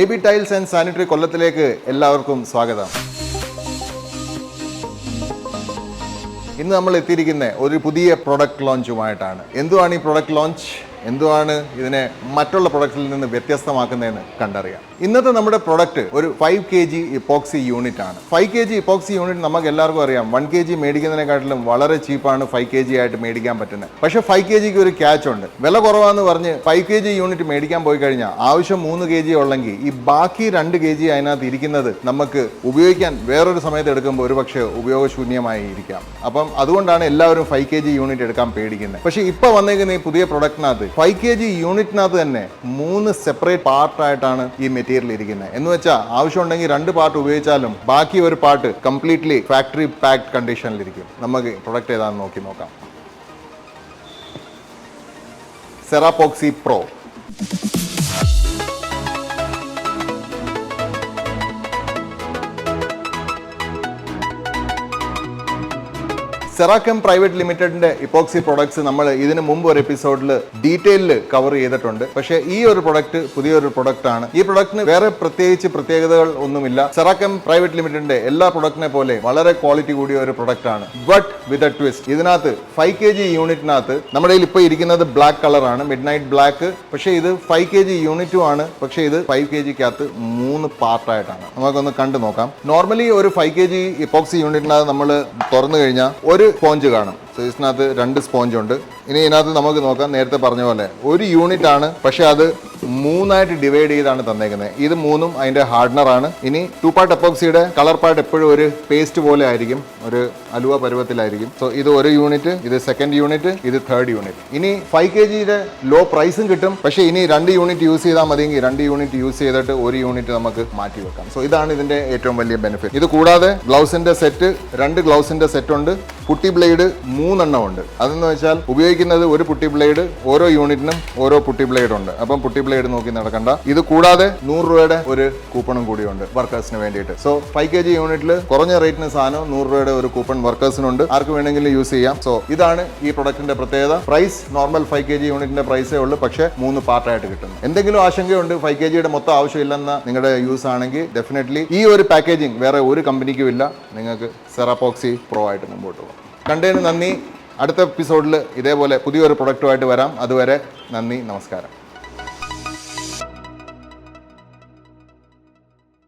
AB tiles and sanitary കൊല്ലത്തിലേക്ക് എല്ലാവർക്കും സ്വാഗതം. ഇന്ന് നമ്മൾ എത്തിയിരിക്കുന്ന ഒരു പുതിയ പ്രൊഡക്റ്റ് ലോഞ്ചുമായിട്ടാണ്. എന്തുവാണ് ഈ പ്രൊഡക്റ്റ് ലോഞ്ച്? എന്തുവാണ് ഇതിനെ മറ്റുള്ള പ്രൊഡക്റ്റിൽ നിന്ന് വ്യത്യസ്തമാക്കുന്നതെന്ന് കണ്ടറിയാം. ഇന്നത്തെ നമ്മുടെ പ്രൊഡക്റ്റ് ഒരു 5 kg ഇപ്പോക്സി യൂണിറ്റ് ആണ്. 5 kg ഇപ്പോക്സി യൂണിറ്റ് നമുക്ക് എല്ലാവർക്കും അറിയാം, 1 kg മേടിക്കുന്നതിനെക്കാട്ടിലും വളരെ ചീപ്പാണ് 5 kg ആയിട്ട് മേടിക്കാൻ പറ്റുന്നത്. പക്ഷേ 5 kgക്ക് ഒരു ക്യാച്ച് ഉണ്ട്. വില കുറവാന്ന് പറഞ്ഞ് 5 kg യൂണിറ്റ് മേടിക്കാൻ പോയി കഴിഞ്ഞാൽ ആവശ്യം 3 kg ഉള്ളെങ്കിൽ ഈ ബാക്കി 2 kg അതിനകത്ത് ഇരിക്കുന്നത് നമുക്ക് ഉപയോഗിക്കാൻ വേറൊരു സമയത്ത് എടുക്കുമ്പോൾ ഒരുപക്ഷെ ഉപയോഗശൂന്യമായി ഇരിക്കാം. അപ്പം അതുകൊണ്ടാണ് എല്ലാവരും 5 kg യൂണിറ്റ് എടുക്കാൻ പേടിക്കുന്നത്. പക്ഷേ ഇപ്പോൾ വന്നേക്കുന്ന ഈ പുതിയ പ്രൊഡക്റ്റിനകത്ത് 5 kg യൂണിറ്റിനകത്ത് തന്നെ 3 സെപ്പറേറ്റ് പാർട്ടായിട്ടാണ് ഈ മെറ്റീരിയൽ ഇരിക്കുന്നത്. എന്ന് വെച്ചാൽ ആവശ്യമുണ്ടെങ്കിൽ 2 പാർട്ട് ഉപയോഗിച്ചാലും ബാക്കി ഒരു പാർട്ട് കംപ്ലീറ്റ്ലി ഫാക്ടറി പാക്ഡ് കണ്ടീഷനിലിരിക്കും. നമുക്ക് പ്രൊഡക്റ്റ് ഏതാണെന്ന് നോക്കാം. സെറാപോക്സി പ്രോ. സെറാകെം പ്രൈവറ്റ് ലിമിറ്റഡിന്റെ ഇപ്പോക്സി പ്രൊഡക്ട്സ് നമ്മൾ ഇതിനു മുമ്പ് ഒരു എപ്പിസോഡിൽ ഡീറ്റെയിലിൽ കവർ ചെയ്തിട്ടുണ്ട്. പക്ഷേ ഈ ഒരു പ്രൊഡക്റ്റ് പുതിയൊരു പ്രൊഡക്റ്റ് ആണ്. ഈ പ്രൊഡക്റ്റിന് വേറെ പ്രത്യേകതകൾ ഒന്നുമില്ല. സെറാകെം പ്രൈവറ്റ് ലിമിറ്റഡിന്റെ എല്ലാ പ്രൊഡക്റ്റിനെ പോലെ വളരെ ക്വാളിറ്റി കൂടിയ ഒരു പ്രൊഡക്റ്റ് ആണ്. But with a twist. ഇതിനകത്ത് 5 kg യൂണിറ്റിനകത്ത് നമ്മുടെ കയ്യിൽ ഇപ്പോൾ ഇരിക്കുന്നത് ബ്ലാക്ക് കളറാണ്, മിഡ് നൈറ്റ് ബ്ലാക്ക്. പക്ഷേ ഇത് 5 kg യൂണിറ്റും ആണ്. പക്ഷേ ഇത് 5 kgക്കകത്ത് 3 പാർട്ടായിട്ടാണ്. നമുക്കൊന്ന് കണ്ടു നോക്കാം. നോർമലി ഒരു 5 kg ഇപ്പോക്സി യൂണിറ്റിനകത്ത് നമ്മൾ തുറന്നു കഴിഞ്ഞാൽ ഒരു സ്പോഞ്ച് കാണും. ഇതിനകത്ത് 2 സ്പോഞ്ച് ഉണ്ട്. ഇനി ഇതിനകത്ത് നമുക്ക് നോക്കാം, നേരത്തെ പറഞ്ഞ പോലെ ഒരു യൂണിറ്റ് ആണ്, പക്ഷെ അത് 3 ആയിട്ട് ഡിവൈഡ് ചെയ്താണ് തന്നേക്കുന്നത്. ഇത് 3ഉം അതിന്റെ ഹാർഡനർ ആണ്. ഇനി 2 പാർട്ട് എപ്പോക്സിയുടെ കളർ പാർട്ട് എപ്പോഴും ഒരു പേസ്റ്റ് പോലെ ആയിരിക്കും, ഒരു അലുവ പരുവത്തിലായിരിക്കും. സോ ഇത് ഒരു യൂണിറ്റ്, ഇത് സെക്കൻഡ് യൂണിറ്റ്, ഇത് തേർഡ് യൂണിറ്റ്. ഇനി 5 kgയുടെ ലോ പ്രൈസും കിട്ടും. പക്ഷേ ഇനി 2 യൂണിറ്റ് യൂസ് ചെയ്താൽ മതിയെങ്കിൽ 2 യൂണിറ്റ് യൂസ് ചെയ്തിട്ട് ഒരു യൂണിറ്റ് നമുക്ക് മാറ്റി വെക്കാം. സോ ഇതാണ് ഇതിന്റെ ഏറ്റവും വലിയ ബെനിഫിറ്റ്. ഇത് കൂടാതെ ഗ്ലൗസിന്റെ സെറ്റ്, 2 ഗ്ലൗസിന്റെ സെറ്റ് ഉണ്ട്. പുട്ടി ബ്ലേഡ് 3 എണ്ണം ഉണ്ട്. അതെന്ന് വെച്ചാൽ ഉപയോഗിക്കുന്നത് ഒരു പുട്ടി ബ്ലേഡ്, ഓരോ യൂണിറ്റിനും ഓരോ പുട്ടി ബ്ലേഡ് ഉണ്ട്. അപ്പം പുട്ടി ബ്ലേഡ് നോക്കി നടക്കണ്ട. ഇത് കൂടാതെ 100 രൂപയുടെ ഒരു കൂപ്പണും കൂടിയുണ്ട് വർക്കേഴ്സിന് വേണ്ടിയിട്ട്. സോ 5 kg യൂണിറ്റിൽ കുറഞ്ഞ റേറ്റിന് സാധനം 100 രൂപയുടെ ഒരു കൂപ്പൺ വർക്കേഴ്സിനുണ്ട്. ആർക്ക് വേണമെങ്കിലും യൂസ് ചെയ്യാം. സോ ഇതാണ് ഈ പ്രൊഡക്റ്റിന്റെ പ്രത്യേകത. പ്രൈസ് നോർമൽ 5 kg യൂണിറ്റിന്റെ പ്രൈസേ ഉള്ളൂ, പക്ഷേ 3 പാർട്ടായിട്ട് കിട്ടുന്നു. എന്തെങ്കിലും ആശങ്കയുണ്ട് 5 kgയുടെ മൊത്തം ആവശ്യമില്ലെന്ന നിങ്ങളുടെ യൂസ് ആണെങ്കിൽ ഡെഫിനറ്റ്ലി ഈ ഒരു പാക്കേജിംഗ് വേറെ ഒരു കമ്പനിക്കും ഇല്ല. നിങ്ങൾക്ക് സെറാപോക്സി പ്രോ ആയിട്ട് മുമ്പോട്ട് പോകും. കണ്ടതിന് നന്ദി. അടുത്ത എപ്പിസോഡിൽ ഇതേപോലെ പുതിയൊരു പ്രൊഡക്റ്റുമായിട്ട് വരാം. അതുവരെ നന്ദി, നമസ്കാരം.